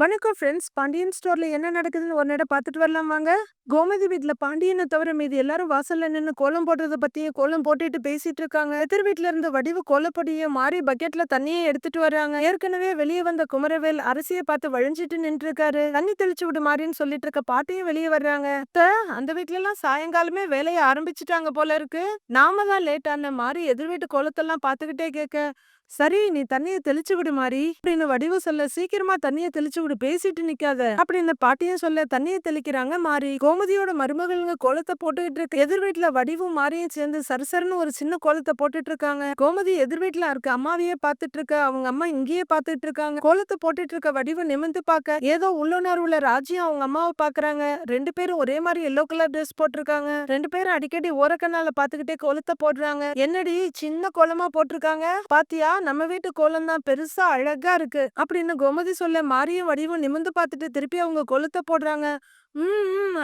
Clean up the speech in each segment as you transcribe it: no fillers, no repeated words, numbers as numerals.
வணக்கம் ஃப்ரெண்ட்ஸ். பாண்டியன் ஸ்டோர்ல என்ன நடக்குதுன்னு ஒரு நட பார்த்துட்டு வரலாம் வாங்க. கோமதி வீட்ல பாண்டியனை தவிர மீதி எல்லாரும் வாசல்ல நின்னு கோலம் போடுறத பத்தியும் கோலம் போட்டுட்டு பேசிட்டு இருக்காங்க. எதிர் வீட்ல இருந்து வடிவு கோலப்பொடிய மாறி பக்கெட்ல தண்ணியை எடுத்துட்டு வர்றாங்க. ஏற்கனவே வெளியே வந்த குமரவேல் அரிசியை பார்த்து வழிஞ்சிட்டு நின்று இருக்காரு. தண்ணி தெளிச்சு விடு மாறின்னு சொல்லிட்டு இருக்க பாட்டியும் வெளியே வர்றாங்க. அந்த வீட்ல எல்லாம் சாயங்காலமே வேலையை ஆரம்பிச்சுட்டாங்க போல இருக்கு. நாம தான் லேட் ஆன மாறி எதிர் வீட்டு கோலத்தெல்லாம் பார்த்துக்கிட்டே கேட்க, சரி நீ தண்ணிய தெளிச்சு விடு மாறி அப்படின்னு வடிவு சொல்ல, சீக்கிரமா தண்ணிய தெளிச்சு விடு, பேசிட்டு நிக்காத அப்படின்னு பாட்டியும் சொல்ல தண்ணிய தெளிக்கிறாங்க மாறி. கோமதியோட மருமகளுங்க கோலத்தை போட்டுக்கிட்டு இருக்கு. எதிர் வீட்டுல வடிவும் மாறியும் சேர்ந்து சரசரன்னு ஒரு சின்ன கோலத்தை போட்டுட்டு இருக்காங்க. கோமதி எதிர் வீட்டுல இருக்க அம்மாவையே பாத்துட்டு இருக்க, அவங்க அம்மா இங்கேயே பாத்துட்டு இருக்காங்க. கோலத்தை போட்டுட்டு இருக்க வடிவு நிமிந்து பாக்க ஏதோ உள்ளுணர்வுல ராஜியும் அவங்க அம்மாவை பாக்குறாங்க. ரெண்டு பேரும் ஒரே மாதிரி எல்லோ கலர் ட்ரெஸ் போட்டிருக்காங்க. ரெண்டு பேரும் அடிக்கடி ஓரக்கண்ணால பாத்துக்கிட்டே கோலத்தை போடுறாங்க. என்னடி சின்ன கோலமா போட்டிருக்காங்க பாத்தியா, நம்ம வீட்டு கோலம் தான் பெருசா அழகா இருக்கு அப்படின்னு கோமதி சொல்ல, மாரியும் வடிவும் நிமிந்து பார்த்துட்டு திருப்பி அவங்க கோலத்தை போடுறாங்க.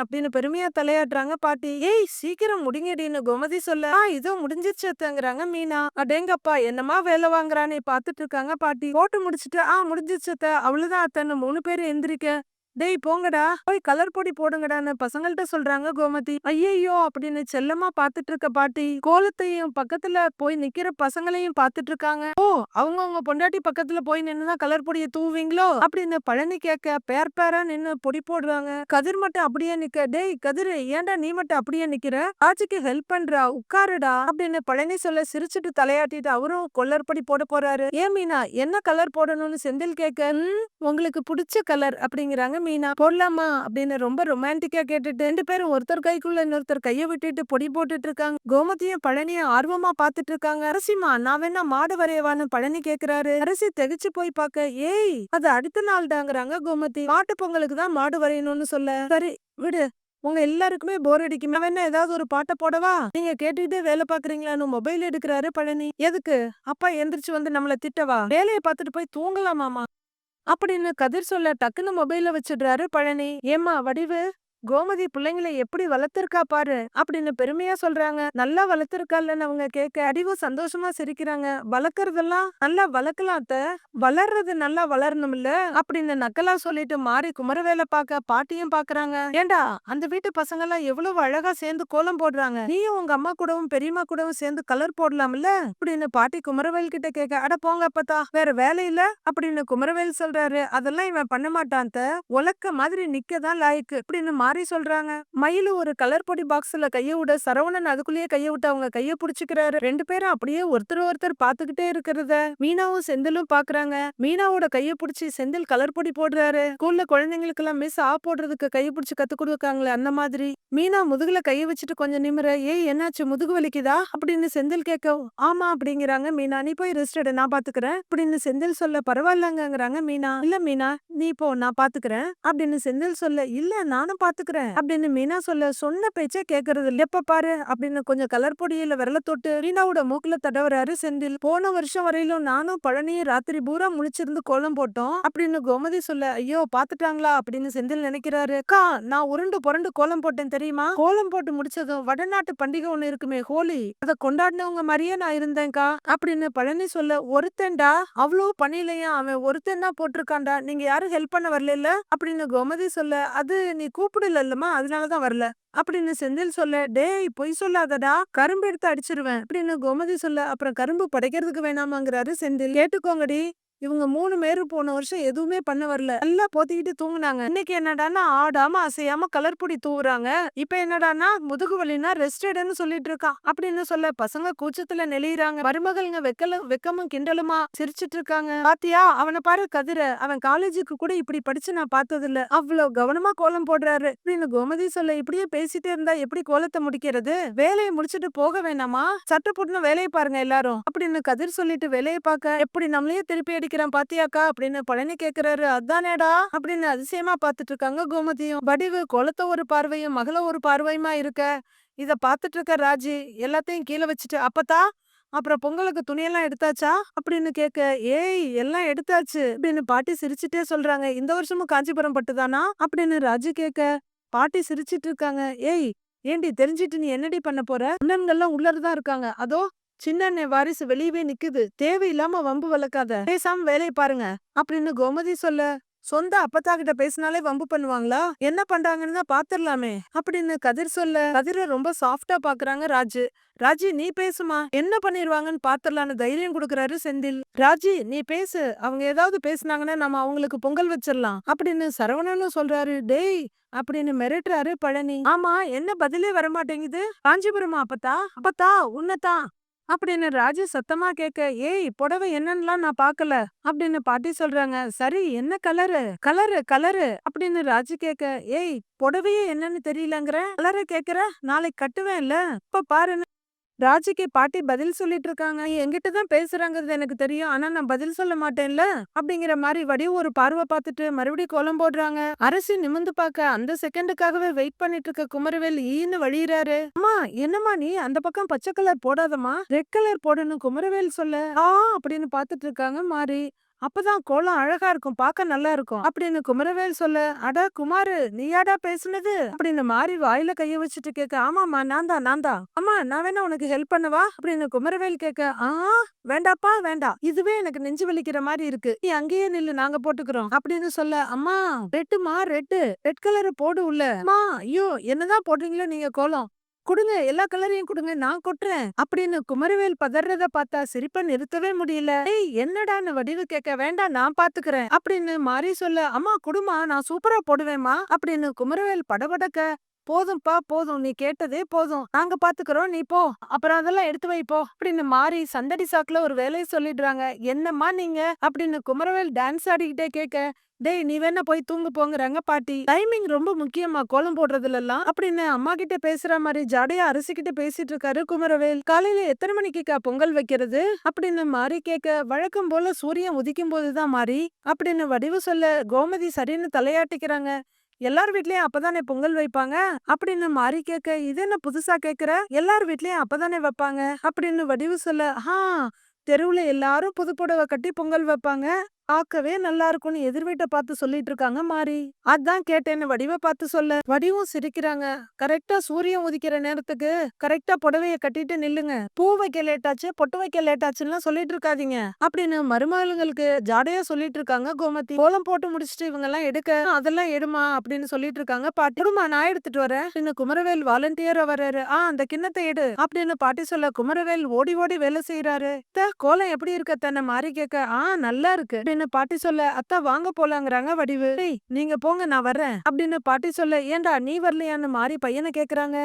அப்படின்னு பெருமையா தலையாட்டுறாங்க பாட்டி. ஏய் சீக்கிரம் முடிங்கடின்னு கோமதி சொல்ல, இதோ முடிஞ்சிருச்சத்தங்கிறாங்க மீனா. அடேங்கப்பா என்னமா வேலை வாங்குறானே பாத்துட்டு இருக்காங்க பாட்டி. போட்டு முடிச்சுட்டு முடிஞ்சிருச்சத்த, அவ்வளவுதான் அத்தன்னு மூணு பேரும் எந்திரிக்க, டேய் போங்கடா போய் கலர் பொடி போடுங்கடான்னு பசங்கள்ட்ட சொல்றாங்க கோமதி. ஐயையோ அப்படின்னு செல்லமா பாத்துட்டு இருக்க பாட்டி கோலத்தையும் பக்கத்துல போய் நிக்கிற பசங்களையும் பாத்துட்டு இருக்காங்க. ஓ, அவங்க பொண்டாட்டி பக்கத்துல போய் நின்னுதான் கலர் பொடியை தூவீங்களோ அப்படின்னு பழனி கேட்க, பேர் பேரா நின்னு பொடி போடுறாங்க. கதிர் மட்டும் அப்படியே நிக்க, டேய் கதிர் ஏன்டா நீ மட்டும் அப்படியே நிக்கிற, ஆச்சிக்கு ஹெல்ப் பண்றா உட்காருடா அப்படின்னு பழனி சொல்ல, சிரிச்சுட்டு தலையாட்டிட்டு அவரும் கலர் பொடி போட போறாரு. ஏன் மீனா என்ன கலர் போடணும்னு செந்தில் கேட்க, உங்களுக்கு பிடிச்ச கலர் அப்படிங்கிறாங்க மீனா. போடலாமா அப்படின்னு ரொம்ப ரொமான்டிக்கா கேட்டுட்டு ரெண்டு பேரும் ஒருத்தர் கைக்குள்ள இன்னொருத்தர் கைய விட்டுட்டு பொடி போட்டுட்டு இருக்காங்க. கோமதியும் பழனியும் ஆர்வமா பாத்துட்டு இருக்காங்க. அரசிமா நான் வேணா மாடு வரையவான்னு பழனி கேக்குறாரு. அரசி திகைச்சு போய் பாக்க, ஏய் அது அடுத்த நாள் தாங்கிறாங்க கோமதி. மாட்டு பொங்கலுக்கு தான் மாடு வரையணும்னு சொல்ல, சரி விடு, உங்க எல்லாருக்குமே போர் அடிக்கும், நான் வேணா ஏதாவது ஒரு பாட்டை போடவா, நீங்க கேட்டுக்கிட்டே வேலை பாக்குறீங்களான்னு மொபைல் எடுக்கிறாரு பழனி. எதுக்கு, அப்பா எந்திரிச்சு வந்து நம்மள திட்டவா, வேலையை பார்த்துட்டு போய் தூங்கலாமாமா அப்படின்னு கதிர் சொல்ல, டக்குன்னு மொபைல வச்சிடுறாரு பழனி. ஏம்மா வடிவு, கோமதி பிள்ளைங்களை எப்படி வளர்த்திருக்கா பாரு அப்படின்னு பெருமையா சொல்றாங்க. நல்லா வளர்த்திருக்கான்னு அவங்க கேட்க அடிவு சந்தோஷமா சிரிக்கிறாங்க. வளர்க்கறதெல்லாம் நல்லா வளர்க்கலாம் அத்த, வளர்றது நல்லா வளரணும் இல்ல அப்படின்னு நக்கலா சொல்லிட்டு மாறி குமரவேலை பார்க்க பாட்டியும் பாக்குறாங்க. ஏண்டா அந்த வீட்டு பசங்க எல்லாம் எவ்வளவு அழகா சேர்ந்து கோலம் போடுறாங்க, நீயும் உங்க அம்மா கூடவும் பெரியம்மா கூடவும் சேர்ந்து கலர் போடலாம்ல அப்படின்னு பாட்டி குமரவேல் கிட்ட கேட்க, அட போங்க அப்பத்தா வேற வேலை இல்ல அப்படின்னு குமரவேல் சொல்றாரு. அதெல்லாம் இவன் பண்ண மாட்டான், உலக்க மாதிரி நிக்கதான் லாய்க்கு அப்படின்னு மாறி சொல்றாங்க. மயிலு ஒரு கலர் பொடி பாக்ஸ்ல கைய விட சரவணன் அதுக்குள்ளேயே கைய விட்டு அவங்க கைய புடிச்சுக்கிறாரு. ரெண்டு பேரும் அப்படியே ஒருத்தர் பாத்துக்கிட்டே இருக்கிறத மீனாவும் செந்திலும் பாக்குறாங்க. மீனாவோட கைய புடிச்சு செந்தில் கலர் பொடி போடுறாரு. ஸ்கூல்ல குழந்தைங்களுக்கு எல்லாம் மிஸ் போடுறதுக்கு கைய புடிச்சு கத்து கொடுக்காங்களே அந்த மாதிரி. மீனா முதுகுல கைய வச்சுட்டு கொஞ்சம் நிமிர, ஏய் என்னாச்சு முதுகு வலிக்குதா அப்படின்னு செந்தில் கேட்க, ஆமா அப்படிங்கிறாங்க மீனா. நீ போய் ரெஸ்ட் எடு நான் பாத்துக்கிறேன் அப்படின்னு செந்தில் சொல்ல, பரவாயில்லங்கிறாங்க மீனா. இல்ல மீனா நீ போ நான் பாத்துக்கிறேன் அப்படின்னு செந்தில் சொல்ல, இல்ல நானும் பாத்துக்கிறேன் அப்படின்னு மீனா சொல்ல, சொன்ன பேச்ச கேக்குறது இல்ல, எப்ப பாரு அப்படின்னு கொஞ்சம் கலர் பொடியில விரல தொட்டு மீனாவோட மூக்குல தடவுறாரு செந்தில். போன வருஷம் வரையிலும் நானும் பழனியும் ராத்திரி பூரா முழிச்சிருந்து கோலம் போட்டோம் அப்படின்னு கோமதி சொல்ல, ஐயோ பாத்துட்டாங்களா அப்படின்னு செந்தில் நினைக்கிறாரு. அக்கா நான் உருண்டு புரண்டு கோலம் போட்டேன் தெரியுமா, கோலம் போட்டு முடிச்சதும் வடநாட்டு பண்டிகை ஒண்ணு இருக்குமே ஹோலி, அதை கொண்டாடினவங்க மாதிரியே நான் இருந்தேன்க்கா அப்படின்னு பழனி சொல்ல, ஒருத்தன்டா அவ்வளவு பணியிலையா அவன் ஒருத்தன் தான் போட்டிருக்கான்டா, நீங்க யாரும் ஹெல்ப் பண்ண வரல அப்படின்னு கோமதி சொல்ல, அது நீ கூப்பிடலமா அதனாலதான் வரல அப்படின்னு செந்தில் சொல்ல, டேய் பொய் சொல்லாதடா கரும்பு எடுத்து அடிச்சிருவேன் அப்படின்னு கோமதி சொல்ல, அப்புறம் கரும்பு படைக்கிறதுக்கு வேணாமாங்கிறாரு செந்தில். கேட்டுக்கோங்கடி, இவங்க மூணு பேரும் போன வருஷம் எதுவுமே பண்ண வரல, நல்லா போத்திக்கிட்டு தூங்குனாங்க. இன்னைக்கு என்னடான்னா ஆடாம அசையாம கலர் பொடி தூவுறாங்க, இப்ப என்னடான்னா முதுகு வலினா ரெஸ்ட் எடுன்னு சொல்லிட்டு இருக்கான் அப்படின்னு சொல்ல, பசங்க கூச்சத்துல நெளியறாங்க. மருமகள்ங்க வெக்கமும் கிண்டலுமா சிரிச்சிட்டு இருக்காங்க. பாத்தியா அவனை பாரு கதிர, அவன் காலேஜுக்கு கூட இப்படி படிச்சு நான் பார்த்தது இல்ல, அவ்வளவு கவனமா கோலம் போடுறாரு அப்படின்னு கோமதி சொல்ல, இப்படியே பேசிட்டே இருந்தா எப்படி கோலத்தை முடிக்கிறது, வேலையை முடிச்சிட்டு போக வேணாமா, சட்டை போட்டுன்னு வேலையை பாருங்க எல்லாரும் அப்படின்னு கதிர் சொல்லிட்டு வேலையை பார்க்க, எப்படி நம்மளையே திருப்பி அடிக்கிறான் பாத்தியாக்கா அப்படின்னு பழனி கேக்குறாரு. அதானேடா அப்படின்னு அதிசயமா பாத்துட்டு இருக்காங்க கோமதியும். வடிவு கோலத்தை ஒரு பார்வையும் மகள ஒரு பார்வையுமா இருக்க, இத பாத்துட்டு இருக்க ராஜி எல்லாத்தையும் கீழே வச்சுட்டு, அப்பத்தா அப்புறம் பொங்கலுக்கு துணியெல்லாம் எடுத்தாச்சா அப்படின்னு கேட்க, ஏய் எல்லாம் எடுத்தாச்சு அப்படின்னு பாட்டி சிரிச்சுட்டே சொல்றாங்க. இந்த வருஷமும் காஞ்சிபுரம் பட்டுதானா அப்படின்னு ராஜு கேட்க, பாட்டி சிரிச்சிட்டு இருக்காங்க. ஏய் ஏண்டி தெரிஞ்சிட்டு நீ என்னடி பண்ண போற, அண்ணன்கள்லாம் உள்ளதான் இருக்காங்க, அதோ சின்ன அண்ணன் வாரிசு வெளியவே நிக்குது, தேவையில்லாம வம்பு வளர்க்காத, பேசாம வேலையை பாருங்க அப்படின்னு கோமதி சொல்ல, சொந்த அப்பத்தா கிட்ட பேசினாலே வம்பு பண்ணுவாங்களா? என்ன பண்றாங்கன்னு தான் பாத்துரலாமே அப்படின்னு கதிர் சொல்ல, கதிர ரொம்ப சாஃப்ட்டா பாக்குறாங்க ராஜு. ராஜி நீ பேசுமா, என்ன பண்ணிருவாங்கன்னு பாத்துரலான்னு தைரியம் குடுக்குறாரு செந்தில். ராஜி நீ பேசு, அவங்க ஏதாவது பேசுனாங்கன்னா நம்ம அவங்களுக்கு பொங்கல் வச்சிடலாம் அப்படின்னு சரவணனும் சொல்றாரு. டேய் அப்படின்னு மிரட்டுறாரு பழனி. ஆமா என்ன பதிலே வரமாட்டேங்குது. காஞ்சிபுரமா அப்பத்தா? அப்பத்தா உன்னதான் அப்படின்னு ராஜு சத்தமா கேட்க, ஏய் புடவை என்னன்னுலாம் நான் பாக்கல அப்படின்னு பாட்டி சொல்றாங்க. சரி என்ன கலரு கலரு கலரு அப்படின்னு ராஜு கேட்க, ஏய் புடவையே என்னன்னு தெரியலங்கிற கலரை கேக்குற, நாளைக்கு கட்டுவேன்ல இப்ப பாரு. ராஜுக்கு பாட்டி பதில் சொல்லிட்டு இருக்காங்க. என்கிட்ட தான் பேசுறாங்கிறது எனக்கு தெரியும். ஆனா நான் பதில் சொல்ல மாட்டேன்ல அப்படிங்கிற மாதிரி வடிவு ஒரு பார்வை பார்த்துட்டு மறுபடியும் கோலம் போடுறாங்க. அரசி நிமிந்து பார்க்க அந்த செகண்டுக்காகவே வெயிட் பண்ணிட்டு இருக்க குமரவேல் ஈன்னு வழியிறாரு. அம்மா என்னம்மா நீ அந்த பக்கம் பச்சை கலர் போடாதம்மா, ரெட் கலர் போடணும் குமரவேல் சொல்ல. அப்படின்னு பார்த்துட்டு இருக்காங்க மாறி. அப்பதான் கோலம் அழகா இருக்கும், பார்க்க நல்லா இருக்கும் அப்படின்னு குமரவேல் சொல்ல, அட குமாரு நீயாடா பேசுனது அப்படின்னு மாறி வாயில கைய வச்சுட்டு கேட்க, ஆமாமா நான் தான் அம்மா நான் வேணா உனக்கு ஹெல்ப் பண்ணவா அப்படின்னு குமரவேல் கேட்க, வேண்டாப்பா வேண்டாம், இதுவே எனக்கு நெஞ்சு வலிக்கிற மாதிரி இருக்கு, நீ அங்கேயே நில்லு நாங்க போட்டுக்கிறோம் அப்படின்னு சொல்ல, அம்மா ரெட்டுமா ரெட் கலர் போடு உள்ள. அம்மா ஐயோ என்னதான் போடுறீங்களோ நீங்க கோலம், குடுங்க எல்லா கலரையும் குடுங்க நான் கொட்டுறேன் அப்படின்னு குமரவேல் பதறத பார்த்தா சிரிப்ப நிறுத்தவே முடியல. ஏய் என்னடான்னு வடிவு கேட்க, வேண்டாம் நான் பாத்துக்கிறேன் அப்படின்னு மாறி சொல்ல, அம்மா குடுமா நான் சூப்பரா போடுவேம்மா அப்படின்னு குமரவேல் படபடக்க, போதும்பா போதும், நீ கேட்டதே போதும், நாங்க பாத்துக்கிறோம் நீ போ, அப்புறம் அதெல்லாம் எடுத்து வை போ அப்படின்னு மாறி சந்தடி சாக்குல ஒரு வேலையை சொல்லிடுறாங்க. என்னம்மா நீங்க அப்படின்னு குமரவேல் டான்ஸ் ஆடிக்கிட்டே கேட்க, டேய் நீ வேணா போய் தூங்கு போங்கறாங்க பாட்டி. டைமிங் ரொம்ப முக்கியமா கோலம் போடுறதுல எல்லாம் அப்படின்னு அம்மா கிட்ட பேசுற மாதிரி ஜாடையா அரிசி கிட்ட பேசிட்டு இருக்காரு குமரவேல். காலையில எத்தனை மணிக்குக்கா பொங்கல் வைக்கிறது அப்படின்னு மாறி கேட்க, வழக்கம் போல சூரியன் உதிக்கும் போதுதான் மாறி அப்படின்னு வடிவு சொல்ல, கோமதி சரின்னு தலையாட்டிக்கிறாங்க. எல்லார் வீட்லயும் அப்பதானே பொங்கல் வைப்பாங்க அப்படின்னு மாறி கேட்க, இது என்ன புதுசா கேக்குற, எல்லார் வீட்லயும் அப்பதானே வைப்பாங்க அப்படின்னு வடிவு சொல்ல, தெருவுல எல்லாரும் புது புடவை கட்டி பொங்கல் வைப்பாங்க, பார்க்கவே நல்லா இருக்கும்னு எதிர் வீட்டை பார்த்து சொல்லிட்டு இருக்காங்க மாறி. அதான் கேட்டேன்னு வடிவை பார்த்து சொல்ல, வடிவும் சிரிக்கிறாங்க. கரெக்டா சூரியன் உதிக்கிற நேரத்துக்கு கரெக்டா புடவைய கட்டிட்டு நில்லுங்க, பூ வைக்க லேட்டாச்சு பொட்டு வைக்க லேட்டாச்சுன்னு சொல்லிட்டு இருக்காதீங்க அப்படின்னு மருமகளுங்களுக்கு ஜாடையா சொல்லிட்டு இருக்காங்க கோமதி. கோலம் போட்டு முடிச்சுட்டு இவங்க எல்லாம் எடுக்க, அதெல்லாம் எடுமா அப்படின்னு சொல்லிட்டு இருக்காங்க பாட்டி. எடுமா நான் எடுத்துட்டு வரேன் அப்படின்னு குமரவேல் வாலண்டியரா வர்றாரு. அந்த கிண்ணத்தை எடு அப்படின்னு பாட்டி சொல்ல, குமரவேல் ஓடி ஓடி வேலை செய்யறாரு. கோலம் எப்படி இருக்க தன்னை மாறி கேட்க, நல்லா இருக்கு அப்படின்னு பாட்டி சொல்ல, அத்தா வாங்க போலாங்கிறாங்க வடிவு. நீங்க போங்க நான் வர்றேன் அப்படின்னு பாட்டி சொல்ல, ஏண்டா நீ வரலையான்னு மாறி பையனை கேக்குறாங்க.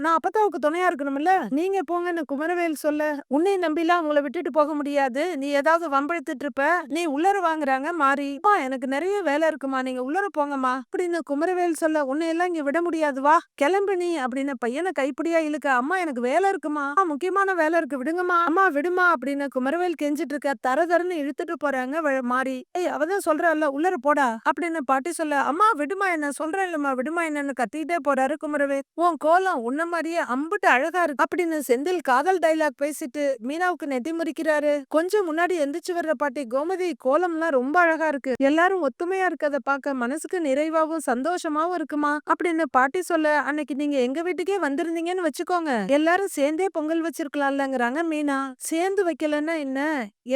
நான் அப்பத்தாவுக்கு துணையா இருக்கணும்ல, நீங்க போங்கன்னு குமரவேல் சொல்ல, உன்னை நம்பிலாம் உங்களை விட்டுட்டு போக முடியாது, நீ ஏதாவது வம்பழுத்துட்டு இருப்ப, நீ உள்ளர வாங்குறாங்க மாறி. எனக்கு நிறைய வேலை இருக்குமா, நீங்க உள்ளர போங்கம்மா அப்படின்னு குமரவேல் சொல்ல, உன்னை எல்லாம் இங்க விட முடியாது வா கிளம்பு நீ அப்படின்னு பையனை கைப்பிடியா இழுக்க, அம்மா எனக்கு வேலை இருக்குமா, முக்கியமான வேலை இருக்கு விடுங்கம்மா, அம்மா விடுமா அப்படின்னு குமரவேல் கெஞ்சிட்டு இருக்க. தரன்னு இழுத்துட்டு போறாங்க மாறி. அவதான் சொல்றாள் உள்ளர போடா அப்படின்னு பாட்டி சொல்ல, அம்மா விடுமா என்ன சொல்றேன் இல்லம்மா விடுமா என்னன்னு கத்திட்டே போறாரு குமரவேல். உன் கோலம் உன்ன மாதிரியே அம்புட்டு அழகா இருக்கு அப்படின்னு செந்தில் காதல் டைலாக் பேசிட்டு மீனாவுக்கு நெத்தி முறிக்கிறாரு. கொஞ்சம் முன்னாடி எந்திரிச்சு வர்ற பாட்டி, கோமதி கோலம்லாம் ரொம்ப அழகா இருக்கு, எல்லாரும் ஒத்துமையா இருக்கத பார்க்க மனசுக்கு நிறைவாவும் சந்தோஷமாவும் இருக்குமா அப்படின்னு பாட்டி சொல்ல, அன்னைக்கு நீங்க எங்க வீட்டுக்கே வந்திருந்தீங்கன்னு வச்சுக்கோங்க, எல்லாரும் சேர்ந்தே பொங்கல் வச்சிருக்கலாம்லங்கிறாங்க மீனா. சேர்ந்து வைக்கலன்னா என்ன,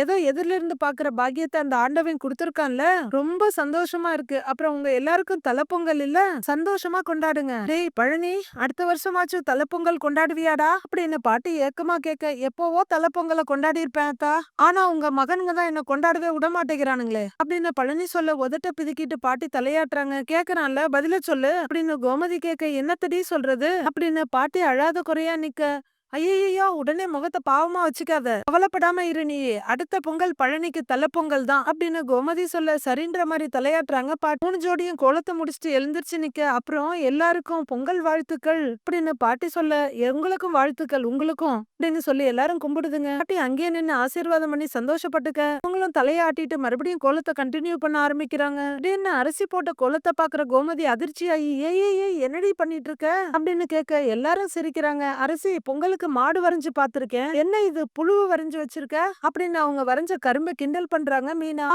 ஏதோ எதிரில இருந்து பாக்குற பாக்கியத்தை அந்த ஆண்டவன் கொடுத்திருக்கான்ல, ரொம்ப சந்தோஷமா இருக்கு. அப்புறம் உங்க எல்லாருக்கும் தலைப்பொங்கல் இல்ல, சந்தோஷமா கொண்டாடுங்க. டேய் பழனி அடுத்த வருஷமாச்சும் தலைப்பொங்கல் கொண்டாடுவியாடா அப்படின்னு பாட்டி ஏக்கமா கேட்க, எப்போவோ தலைப்பொங்கலை கொண்டாடி இருப்பேன் அத்தா, ஆனா உங்க மகனுங்க தான் என்ன கொண்டாடவே விட மாட்டேங்கிறானுங்களே அப்படின்னு பழனி சொல்ல, உதட்ட பிதுக்கிட்டு பாட்டி தலையாட்டுறாங்க. கேக்குறான்ல பதில சொல்லு அப்படின்னு கோமதி கேட்க, என்னத்தடி சொல்றது அப்படின்னு பாட்டி அழாத குறையா நிக்க, ஐயையோ உடனே முகத்தை பாவமா வச்சுக்காத, கவலைப்படாம இரு, நீ அடுத்த பொங்கல் பழனிக்கு தலைப்பொங்கல் தான் அப்படின்னு கோமதி சொல்ல, சரின்ற மாதிரி தலையாட்டுறாங்க பாட்டி. 3 ஜோடியும் கோலத்தை முடிச்சுட்டு எழுந்திருச்சு நிக்க, அப்புறம் எல்லாருக்கும் பொங்கல் வாழ்த்துக்கள் அப்படின்னு பாட்டி சொல்ல, எங்களுக்கும் வாழ்த்துக்கள் உங்களுக்கும் அப்படின்னு சொல்லி எல்லாரும் கும்பிடுதுங்க. பாட்டி அங்கேயே நின்னு ஆசீர்வாதம் பண்ணி சந்தோஷப்பட்டுக்க, அவங்களும் தலையாட்டிட்டு மறுபடியும் கோலத்தை கண்டினியூ பண்ண ஆரம்பிக்கிறாங்க. அப்படின்னு அரிசி போட்ட கோலத்தை பாக்குற கோமதி அதிர்ச்சி ஆகி, ஏய் என்னடி பண்ணிட்டு இருக்க அப்படின்னு கேட்க, எல்லாரும் சிரிக்கிறாங்க. அரிசி பொங்கலுக்கு மாடு வரைஞ்சு பாத்திருக்கேன், என்ன இது புழுவு வரைஞ்சு வச்சிருக்க அப்படின்னு அவங்க வரைஞ்ச கரும்பு கிண்டல் பண்றாங்க மீனா.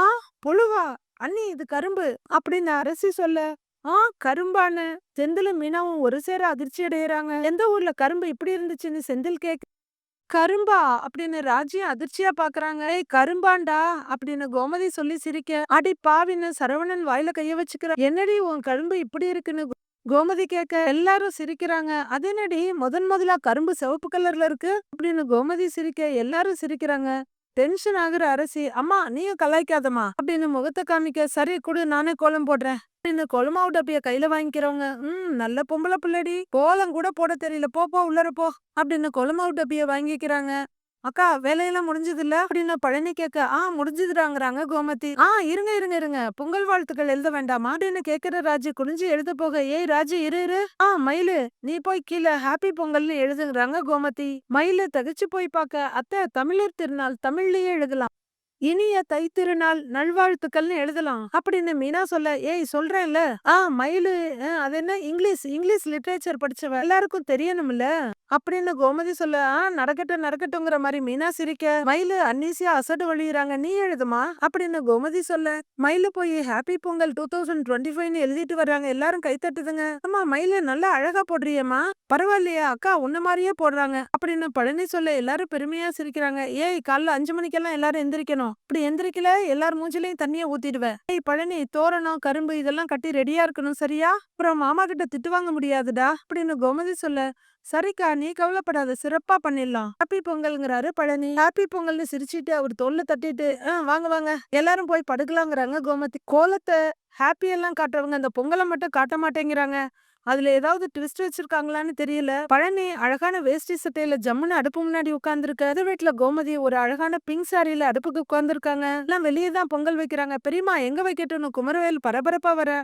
புழுவா அண்ணி இது கரும்பு அப்படின்னு அரசி சொல்ல, கரும்பான்னு செந்திலும் மீனாவும் ஒரு சேர அதிர்ச்சி அடையறாங்க. எந்த ஊர்ல கரும்பு இப்படி இருந்துச்சுன்னு செந்தில் கேட்க, கரும்பா அப்படின்னு ராஜியும் அதிர்ச்சியா பாக்குறாங்க. ஏய் கரும்பாண்டா அப்படின்னு கோமதி சொல்லி சிரிக்க, அடி பாவின்னு சரவணன் வாயில கைய வச்சுக்கிற. என்னடி உன் கரும்பு இப்படி இருக்குன்னு கோமதி கேட்க எல்லாரும் சிரிக்கிறாங்க. அது என்னடி முதலா கரும்பு சிவப்பு கலர்ல இருக்கு அப்படின்னு கோமதி சிரிக்க எல்லாரும் சிரிக்கிறாங்க. டென்ஷன் ஆகுற அரசி, அம்மா நீயும் கலாய்க்காதம்மா அப்படின்னு முகத்தை காமிக்க, சரி குடு நானே கோலம் போடுறேன் அப்படின்னு கோலமாவு டப்பிய கையில வாங்கிக்கிறவங்க. நல்ல பொம்பளை பிள்ளடி, கோலம் கூட போட தெரியல, போ போ உள்ளர போ அப்படின்னு கோலமாவு டப்பிய வாங்கிக்கிறாங்க. அக்கா வேலையெல்லாம் முடிஞ்சதில்ல அப்படின்னு பழனி கேட்க, முடிஞ்சதுடாங்கறாங்க கோமதி. இருங்க இருங்க இருங்க, பொங்கல் வாழ்த்துக்கள் எழுத வேண்டாமா அப்படின்னு கேக்குற ராஜு குனிஞ்சு எழுத போக, ஏய் ராஜு இரு இரு, மயிலு நீ போய் கீழே ஹாப்பி பொங்கல்னு எழுதுங்கிறாங்க கோமதி. மயிலு தகச்சு போய் பார்க்க, அத்தை தமிழர் திருநாள் தமிழ்லயே எழுதலாம், இனிய தைத்திருநாள் நல்வாழ்த்துக்கள்னு எழுதலாம் அப்படின்னு மீனா சொல்ல, ஏய் சொல்றேன்ல. மயிலு அது என்ன இங்கிலீஷ் இங்கிலீஷ் லிட்ரேச்சர் படிச்சவ, எல்லாருக்கும் தெரியணும்ல அப்படின்னு கோமதி சொல்ல, நடக்கட்டும் நடக்கட்டும்ங்கிற மாதிரி மீனா சிரிக்க, மயிலு அன்னீசியா அசடு வழியிறாங்க, நீ எழுதுமா அப்படின்னு கோமதி சொல்ல, மயிலு போய் ஹாப்பி பொங்கல் 2025 எழுதிட்டு வர்றாங்க. எல்லாரும் கை தட்டுதுங்க. அம்மா மயிலு நல்லா அழகா போடுறியம்மா, பரவாயில்லையா அக்கா உன்ன மாதிரியே போடுறாங்க அப்படின்னு பழனி சொல்ல எல்லாரும் பெருமையா சிரிக்கிறாங்க. ஏய் காலைல 5 மணிக்கெல்லாம் எல்லாரும் எந்திரிக்கணும், இப்படி எந்திரிக்கல எல்லாரும் மூஞ்சிலையும் தண்ணிய ஊத்திடுவேன். ஏய் பழனி தோரணம் கரும்பு இதெல்லாம் கட்டி ரெடியா இருக்கணும் சரியா, அப்புறம் மாமா கிட்ட திட்டு வாங்க முடியாதுடா அப்படின்னு கோமதி சொல்ல, சரிக்கா நீ கவலைப்படாத சிறப்பா பண்ணிடலாம் ஹாப்பி பொங்கல்ங்கிறாரு பழனி. ஹாப்பி பொங்கல்னு சிரிச்சிட்டு அவர் தோல்ல தட்டிட்டு, வாங்க வாங்க எல்லாரும் போய் படுக்கலாங்கிறாங்க கோமதி. கோலத்தை ஹாப்பி எல்லாம் காட்டுறவங்க அந்த பொங்கலை மட்டும் காட்ட மாட்டேங்கிறாங்க. அதுல ஏதாவது ட்விஸ்ட் வச்சிருக்காங்களான்னு தெரியல. பழனி அழகான வேஷ்டி சட்டையில ஜம்முன்னு அடுப்பு முன்னாடி உட்கார்ந்துருக்கு. அது வீட்டுல கோமதி ஒரு அழகான பிங்க் சாரியில அடுப்புக்கு உட்கார்ந்துருக்காங்க. எல்லாம் வெளியே தான் பொங்கல் வைக்கிறாங்க. பெரியமா எங்க வைக்கட்டும்னு குமரவேல் பரபரப்பா வர,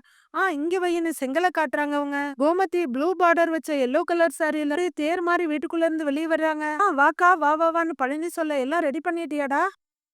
இங்க வையின்னு செங்கலை காட்டுறாங்க அவங்க. கோமதி ப்ளூ பார்டர் வச்ச எல்லோ கலர் சாரியில தேர் மாதிரி வீட்டுக்குள்ள இருந்து வெளியே வர்றாங்க. வாக்கா வா வான்னு பழனி சொல்ல, எல்லாம் ரெடி பண்ணிட்டியாடா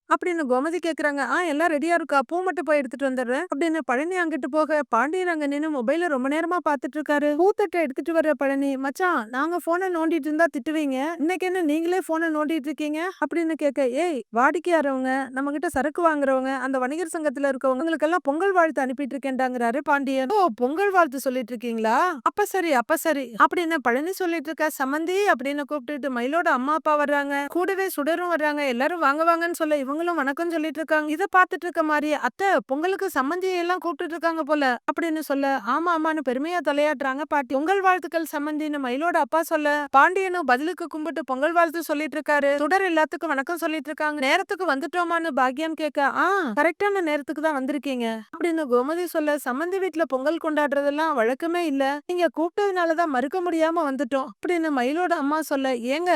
அப்படின்னு கோமதி கேக்குறாங்க. எல்லாம் ரெடியா இருக்கா, பூ மட்டும் போய் எடுத்துட்டு வந்துடுறேன் அப்படின்னு பழனி அங்கிட்டு போக, பாண்டியன் அங்க நின்னு மொபைல ரொம்ப நேரமா பாத்துட்டு இருக்காரு. பூத்தட்டை எடுத்துட்டு வர்ற பழனி, மச்சான் நாங்க போனை நோண்டிட்டு இருந்தா திட்டுவீங்க, இன்னைக்கு என்ன நீங்களே போனை நோண்டிட்டு இருக்கீங்க அப்படின்னு கேட்க, ஏய் வாடிக்கையாரவங்க நம்ம கிட்ட சரக்கு வாங்குறவங்க அந்த வணிகர் சங்கத்துல இருக்கவங்களுக்கு எல்லாம் பொங்கல் வாழ்த்து அனுப்பிட்டு இருக்கேன்டாங்கிறாரு பாண்டியன். ஓ பொங்கல் வாழ்த்து சொல்லிட்டு இருக்கீங்களா, அப்ப சரி அப்ப சரி அப்படின்னு பழனி சொல்லிட்டு இருக்க. சமந்தி அப்படின்னு கூப்பிட்டுட்டு மயிலோட அம்மா அப்பா வர்றாங்க, கூடவே சுடரும் வர்றாங்க. எல்லாரும் வாங்க வாங்கன்னு சொல்ல இவங்களும் வணக்கம் சொல்லிட்டு இருக்காங்க. இத பாத்துட்டு இருக்க மாதிரி, அத்தை பொங்கலுக்கு சம்மந்தியை எல்லாம் கூப்பிட்டு இருக்காங்க போல அப்படின்னு சொல்ல, ஆமா ஆமான்னு பெருமையா தலையாட்டுறாங்க பாட்டி. பொங்கல் வாழ்த்துக்கள் சம்மந்தின்னு மயிலோட அப்பா சொல்ல, பாண்டியனும் பதிலுக்கு கும்பிட்டு பொங்கல் வாழ்த்து சொல்லிட்டு இருக்காரு. சுடர் எல்லாத்துக்கும் வணக்கம் சொல்லிட்டு இருக்காங்க. நேரத்துக்கு வந்துட்டோமான்னு பாக்கியம் கேட்க, கரெக்டான நேரத்துக்கு தான் வந்திருக்கீங்க அப்படின்னு கோமதி சொல்ல, சம்மந்தி வீட்டுல பொங்கல் கொண்டாடுறதெல்லாம் வழக்கமே இல்ல, நீங்க கூப்பிட்டதுனாலதான் மறுக்க முடியாம வந்துட்டோம் அப்படின்னு மயிலோட அம்மா சொல்ல, ஏங்க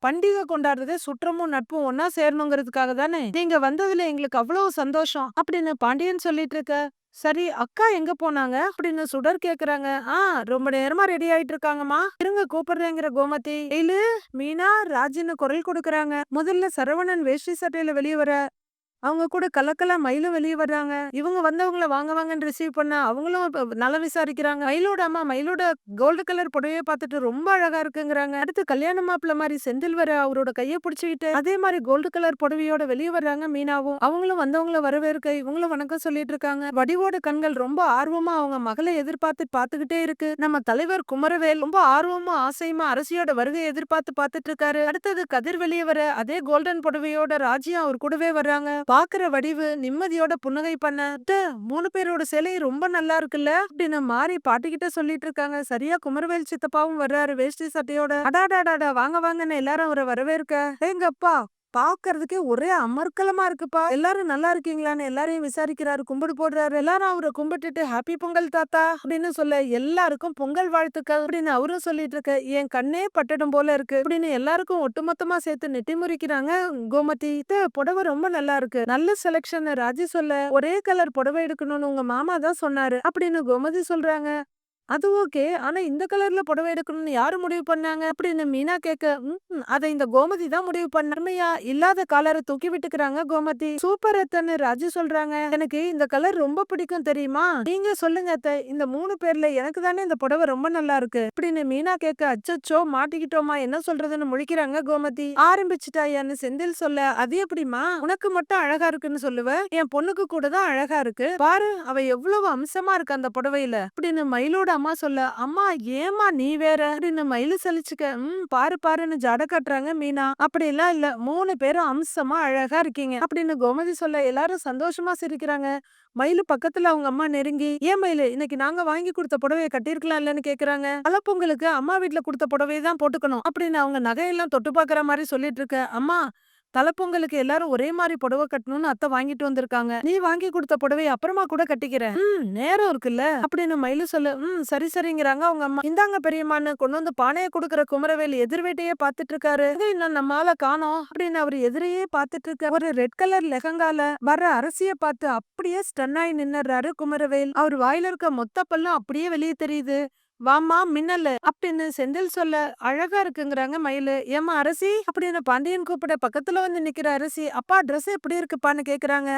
பண்டிகை கொண்டாடுறதே சுற்றமும் நட்பும் ஒன்னா சேரணுங்கிறதுக்காக தானே, நீங்க வந்ததுல எங்களுக்கு அவ்வளவு சந்தோஷம் அப்படின்னு பாண்டியன் சொல்லிட்டு இருக்க. சரி அக்கா எங்க போனாங்க அப்படின்னு சுடர் கேக்குறாங்க. ரொம்ப நேரமா ரெடி ஆயிட்டு இருக்காங்கம்மா, இருங்க கூப்பிடுறேங்கிற கோமதி. இல்லு மீனா ராஜின்னு குரல் கொடுக்கறாங்க. முதல்ல சரவணன் வேஷ்டி சட்டையில வெளியே வர, அவங்க கூட கலக்கலா மயிலும் வெளியே வர்றாங்க. இவங்க வந்தவங்கள வாங்க வாங்கன்னு ரிசீவ் பண்ண அவங்களும் நலம் விசாரிக்கிறாங்க. மயிலோட அம்மா மயிலோட கோல்டு கலர் புடவைய பார்த்துட்டு ரொம்ப அழகா இருக்குங்கிறாங்க. அடுத்து கல்யாண மாப்பிள்ள மாதிரி செந்தில் வர அவரோட கைய பிடிச்சுக்கிட்டு அதே மாதிரி கோல்டு கலர் புடவையோட வெளியே வர்றாங்க மீனாவும். அவங்களும் வந்தவங்கள வரவேற்க இவங்களும் வணக்கம் சொல்லிட்டு இருக்காங்க. வடிவோட கண்கள் ரொம்ப ஆர்வமா அவங்க மகளை எதிர்பார்த்து பாத்துக்கிட்டே இருக்கு. நம்ம தலைவர் குமரவேல் ரொம்ப ஆர்வமா ஆசையுமா அரசியோட வருகையை எதிர்பார்த்து பாத்துட்டு இருக்காரு. அடுத்தது கதிர் வெளியே வர அதே கோல்டன் புடவையோட ராஜியா அவர் கூடவே வர்றாங்க. பாக்குற வடிவு நிம்மதியோட புன்னகை பண்ண, 3 பேரோட சிலை ரொம்ப நல்லா இருக்குல்ல அப்படின்னு மாறி பாட்டிக்கிட்ட சொல்லிட்டு இருக்காங்க. சரியா குமரவேல் சித்தப்பாவும் வர்றாரு வேஷ்டி சட்டையோட. அடாடாடாடா வாங்க வாங்கன்னு எல்லாரும் அவரை வரவேற்க, எங்கப்பா பாக்குறதுக்கே ஒரே அமர்க்கலமா இருக்குப்பா, எல்லாரும் நல்லா இருக்கீங்களான்னு எல்லாரையும் விசாரிக்கிறாரு, கும்பிடு போடுறாரு. எல்லாரும் அவரை கும்பிட்டுட்டு ஹாப்பி பொங்கல் தாத்தா அப்படின்னு சொல்ல, எல்லாருக்கும் பொங்கல் வாழ்த்துக்கள் அப்படின்னு அவரும் சொல்லிட்டு இருக்க. என் கண்ணே பட்டடம் போல இருக்கு அப்படின்னு எல்லாருக்கும் ஒட்டுமொத்தமா சேர்த்து நெட்டி முறிக்கிறாங்க கோமதி. புடவை ரொம்ப நல்லா இருக்கு, நல்ல செலக்ஷன் ராஜி சொல்ல, ஒரே கலர் புடவை எடுக்கணும்னு உங்க மாமா தான் சொன்னாரு அப்படின்னு கோமதி சொல்றாங்க. அது ஓகே, ஆனா இந்த கலர்ல புடவை எடுக்கணும்னு யாரு முடிவு பண்ணாங்க அப்படின்னு மீனா கேட்க, அதை இந்த கோமதி தான் முடிவு பண்ண. அருமையா இல்லாத காலரை தூக்கி விட்டுக்கிறாங்க கோமதி. சூப்பர் அத்தன்னு ராஜு சொல்றாங்க. எனக்கு இந்த கலர் ரொம்ப பிடிக்கும் தெரியுமா, நீங்க சொல்லுங்க அத்தை, இந்த 3 பேர்ல எனக்கு தானே இந்த புடவை ரொம்ப நல்லா இருக்கு அப்படின்னு மீனா கேட்க, அச்சச்சோ மாட்டிக்கிட்டோமா என்ன சொல்றதுன்னு முழிக்கிறாங்க கோமதி. ஆரம்பிச்சுட்டாயான்னு செந்தில் சொல்ல, அது எப்படிமா உனக்கு மட்டும் அழகா இருக்குன்னு சொல்லுவ, என் பொண்ணுக்கு கூட தான் அழகா இருக்கு பாரு, அவ எவ்வளவு அம்சமா இருக்கு அந்த புடவையில அப்படின்னு மயிலோட அம்மா சொல்ல, "அம்மா ஏம்மா நீ வேற?" அப்படின்னு மயிலு சலிச்சுக்க, பாரு பாருன்னு ஜட காட்டுறாங்க மீனா. "அப்படிலாம் இல்ல. 3 பேரும் அம்சமா அழகா இருக்கீங்க." அப்படின்னு கோமதி சொல்ல எல்லாரும் சந்தோஷமா சிரிக்கிறாங்க. மயிலு பக்கத்துல அவங்க அம்மா நெருங்கி, "ஏன் மயிலு, இன்னைக்கு நாங்க வாங்கி குடுத்த புடவைய கட்டியிருக்கலாம் இல்லன்னு?" கேக்குறாங்க. "தலப்பொங்கலுக்கு அம்மா வீட்ல குடுத்த புடவைய தான் போட்டுக்கணும்." அப்படின்னு அவங்க நகையெல்லாம் தொட்டு பாக்குற மாரி சொல்லிட்டு இருக்க, "அம்மா, தலப்பொங்கலுக்கு எல்லாரும் ஒரே மாரி புடவை கட்டணும்னு அத்தை வாங்கிட்டு வந்திருக்காங்க. நீ வாங்கி குடுத்த புடவைய அப்புறமா கூட கட்டிக்கிறேன். நேரம் இருக்குல்ல?" அப்படின்னு மயிலு சொல்ல, சரி சரிங்கிறாங்க அவங்க அம்மா. "இந்தாங்க பெரியம்மான்னு கொண்டு வந்து பானைய குடுக்குற குமரவேல் எதிர் வீட்டையே பாத்துட்டு இருக்காரு. எங்க இன்னும் நம்ம ஆள காணோம் அப்படின்னு அவரு எதிரையே பாத்துட்டு இருக்க ஒரு ரெட் கலர் லெஹங்கால வர்ற அரசிய பார்த்து அப்படியே ஸ்டன் ஆயி நின்னுறாரு குமரவேல். அவர் வாயில இருக்க மொத்த பல்லும் அப்படியே வெளியே தெரியுது. "வாம்மா மின்னலு" அப்படின்னு செந்தில் சொல்ல, "அழகா இருக்குங்கிறாங்க மயிலு." "ஏம்மா அரசி?" அப்படின்னு பாண்டியன் கூப்பிட பக்கத்துல வந்து நிக்கிற அரசி, "அப்பா ட்ரெஸ் எப்படி இருக்குப்பான்னு?" கேக்குறாங்க.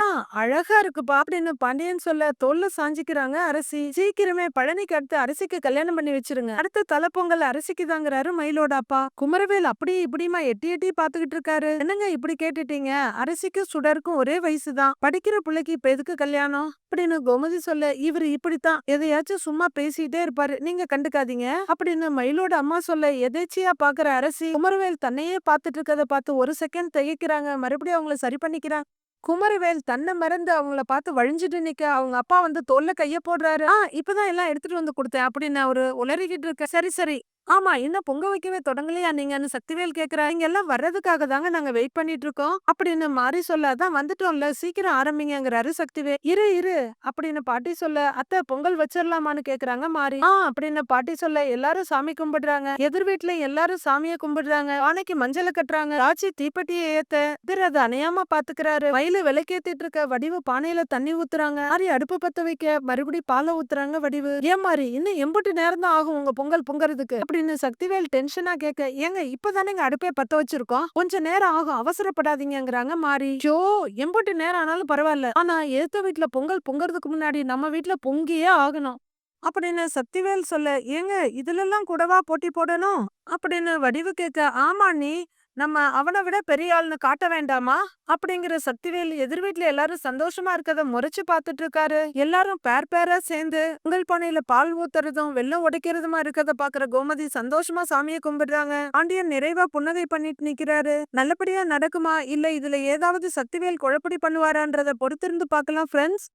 அழகா இருக்குப்பா" அப்படின்னு பாண்டியன் சொல்ல தோல்ல சாஞ்சிக்கிறாங்க அரசி. "சீக்கிரமே பழனிக்கு அடுத்து அரசிக்கு கல்யாணம் பண்ணி வச்சிருங்க. அடுத்த தலப்பொங்கல் அரசிக்கு தாங்கிறாரு மயிலோட அப்பா." குமரவேல் அப்படி இப்படிமா எட்டி எட்டி பாத்துக்கிட்டு இருக்காரு. "என்னங்க இப்படி கேட்டுட்டீங்க? அரசிக்கும் சுடருக்கும் ஒரே வயசுதான். படிக்கிற பிள்ளைக்கு இப்ப எதுக்கு கல்யாணம்?" அப்படின்னு கோமதி சொல்ல, "இவரு இப்படித்தான் எதையாச்சும் சும்மா பேசிட்டே இருப்பாரு. நீங்க கண்டுக்காதீங்க." அப்படின்னு மயிலோட அம்மா சொல்ல எதேச்சியா பாக்குற அரசி குமரவேல் தன்னையே பாத்துட்டு இருக்கத பார்த்து ஒரு செகண்ட் திகைக்கிறாங்க. மறுபடியும் அவங்கள சரி பண்ணிக்கிறாங்க. குமரவேல் தன்னை மறந்து அவங்கள பார்த்து வழிஞ்சிட்டு நிக்க அவங்க அப்பா வந்து தோல்ல கைய போடுறாரு. இப்பதான் எல்லாம் எடுத்துட்டு வந்து கொடுத்தேன் அப்படின்னு அவரு உளறிக்கிட்டு இருக்க. "சரி சரி, ஆமா இன்னும் பொங்க வைக்கவே தொடங்கலையா நீங்கன்னு?" சக்திவேல் கேக்குறா. "இங்க எல்லாம் வர்றதுக்காக தாங்க நாங்க வெயிட் பண்ணிட்டு இருக்கோம்." அப்படின்னு மாறி சொல்ல, "அதான் வந்துட்டோம்ல, சீக்கிரம் ஆரம்பிங்கங்கிறாரு சக்திவேல். "இரு இரு" அப்படின்னு பாட்டி சொல்ல, "அத்தை பொங்கல் வச்சிடலாமான்னு?" கேக்குறாங்க மாறி. அப்படின்னு பாட்டி சொல்ல எல்லாரும் சாமி கும்பிடுறாங்க. எதிர் வீட்டுல எல்லாரும் சாமிய கும்பிடுறாங்க. பானைக்கு மஞ்சள கட்டுறாங்க. ஆச்சி தீப்பெட்டியை ஏத்த இவர் அதை அணையாம பாத்துக்கிறாரு. வயலு விளக்கேத்திட்டு இருக்க வடிவு பானையில தண்ணி ஊத்துறாங்க. மாறி அடுப்பு பத்த வைக்க மறுபடி பாலை ஊத்துறாங்க வடிவு. "ஏன் மாறி, இன்னும் எம்புட்டு நேரம் தான் ஆகும் உங்க பொங்கல் பொங்கறதுக்கு?" அப்படின்னு சக்திவேல் டென்ஷனா கேட்க, "ஏங்க இப்பதானேங்க அடுப்பே பத்த வச்சிருக்கோம், கொஞ்ச நேரம் ஆகும், அவசரப்படாதீங்கங்கிறாங்க மாறி. "ஷோ, எம்புட்டு நேரம் ஆனாலும் பரவாயில்ல, ஆனா எதுத்த வீட்டுல பொங்கல் பொங்கறதுக்கு முன்னாடி நம்ம வீட்டுல பொங்கியே ஆகணும்." அப்படின்னு சக்திவேல் சொல்ல, "ஏங்க இதுலெல்லாம் கூடவா போட்டி போடணும்?" அப்படின்னு வடிவு கேட்க, "ஆமா நீ, நம்ம அவனை விட பெரிய ஆள்னு காட்ட வேண்டாமா?" அப்படிங்கிற சக்திவேல் எதிர் வீட்டுல எல்லாரும் சந்தோஷமா இருக்கத முறைச்சு பார்த்துட்டு இருக்காரு. எல்லாரும் பேர் பேரா சேர்ந்து உங்கள் பானையில பால் ஊத்துறதும் வெள்ளம் உடைக்கிறதுமா இருக்கத பாக்குற கோமதி சந்தோஷமா சாமியை கும்பிடுறாங்க. பாண்டியன் நிறைவா புன்னகை பண்ணிட்டு நிக்கிறாரு. நல்லபடியா நடக்குமா இல்ல இதுல ஏதாவது சக்திவேல் குழப்படி பண்ணுவாரான்றத பொறுத்திருந்து பார்க்கலாம் ஃப்ரெண்ட்ஸ்.